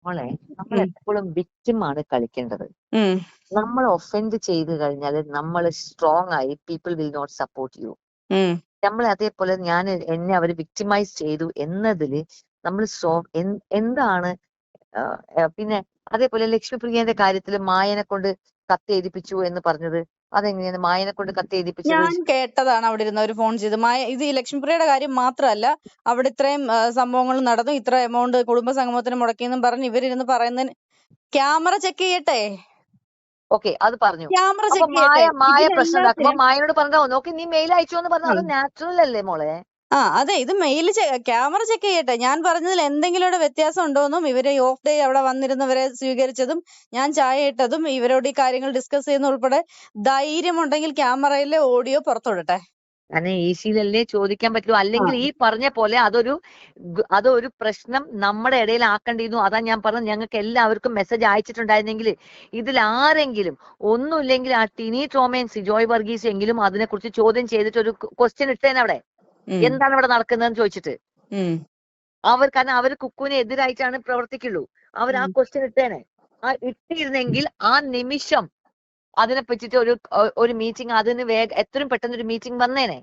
മോളെ നമ്മൾ ഉം, എപ്പോഴും വിക്ടിം ആണ് കളിക്കേണ്ടത്. ഉം, നമ്മൾ ഒഫൻഡ് ചെയ്ത് കഴിഞ്ഞാൽ നമ്മൾ സ്ട്രോങ് ആയി people will not support you. ഉം. നമ്മൾ അതേപോലെ എന്നെ അവർ വിക്ടിമൈസ് ചെയ്തു എന്നതില് നമ്മൾ എന്താണ് പിന്നെ അതേപോലെ ലക്ഷ്മിപ്രിയന്റെ കാര്യത്തിൽ മായനെ കൊണ്ട് കത്തെഴുതിപ്പിച്ചു എന്ന് പറഞ്ഞത് അതെങ്ങനെയാണ് മായനെ കൊണ്ട് കത്തെഴുതിപ്പിച്ചത്? ഞാൻ കേട്ടതാണ് അവിടെ ഇരുന്നവർ ഫോൺ ചെയ്ത്. ഇത് ഈ ലക്ഷ്മിപ്രിയയുടെ കാര്യം മാത്രമല്ല, അവിടെ ഇത്രയും സംഭവങ്ങൾ നടന്നു, ഇത്ര എമൗണ്ട് കുടുംബസംഗമത്തിന് മുടക്കിയെന്നും പറഞ്ഞ് ഇവരിരുന്ന് പറയുന്നതിന് ക്യാമറ ചെക്ക് ചെയ്യട്ടെ, ഓക്കെ, അത് പറഞ്ഞു. ക്യാമറ അപ്പൊ ചെക്ക് ചെയ്യട്ടെ. മായ പ്രശ്നം ഉണ്ടാക്കുമ്പോ ഇതിലെല്ലാത്തിനും മായനോട് പറഞ്ഞോ നോക്കി നീ മെയിൽ അയച്ചോ എന്ന് പറഞ്ഞാൽ അത് നാച്ചുറൽ അല്ലേ മോളെ? അതെ, ഇത് മെയിൽ ക്യാമറ ചെക്ക് ചെയ്യട്ടെ. ഞാൻ പറഞ്ഞതിൽ എന്തെങ്കിലും ഇവിടെ വ്യത്യാസം ഉണ്ടോന്നും ഇവര് ഈ ഓഫ് ഡേ അവിടെ വന്നിരുന്നവരെ സ്വീകരിച്ചതും ഞാൻ ചായ ഇട്ടതും ഇവരോട് ഈ കാര്യങ്ങൾ ഡിസ്കസ് ചെയ്യുന്ന ഉൾപ്പെടെ ധൈര്യമുണ്ടെങ്കിൽ ക്യാമറയിലെ ഓഡിയോ പുറത്തുവിടട്ടെ. കാരണം ഈസിയിലല്ലേ ചോദിക്കാൻ പറ്റുള്ളൂ. അല്ലെങ്കിൽ ഈ പറഞ്ഞ പോലെ അതൊരു പ്രശ്നം നമ്മുടെ ഇടയിൽ ആക്കേണ്ടിയിരുന്നു. അതാ ഞാൻ പറഞ്ഞത്, ഞങ്ങൾക്ക് എല്ലാവർക്കും മെസ്സേജ് അയച്ചിട്ടുണ്ടായിരുന്നെങ്കിൽ ഇതിൽ ആരെങ്കിലും ഒന്നുമില്ലെങ്കിൽ ആ ടിനി ടോമയും സിജോയ് വർഗീസ് എങ്കിലും അതിനെക്കുറിച്ച് ചോദ്യം ചെയ്തിട്ട് ഒരു ക്വസ്റ്റ്യൻ ഇട്ടേനെ അവിടെ, എന്താണ് ഇവിടെ നടക്കുന്നതെന്ന് ചോദിച്ചിട്ട്. കാരണം അവർ കുക്കുവിന് എതിരായിട്ടാണ് പ്രവർത്തിക്കുള്ളൂ. അവർ ആ ക്വസ്റ്റ്യൻ ഇട്ടേനെ. ആ ഇട്ടിരുന്നെങ്കിൽ ആ നിമിഷം അതിനെ പറ്റിയിട്ട് ഒരു മീറ്റിംഗ്, അതിന് എത്രയും പെട്ടെന്ന് ഒരു മീറ്റിംഗ് വന്നേനെ.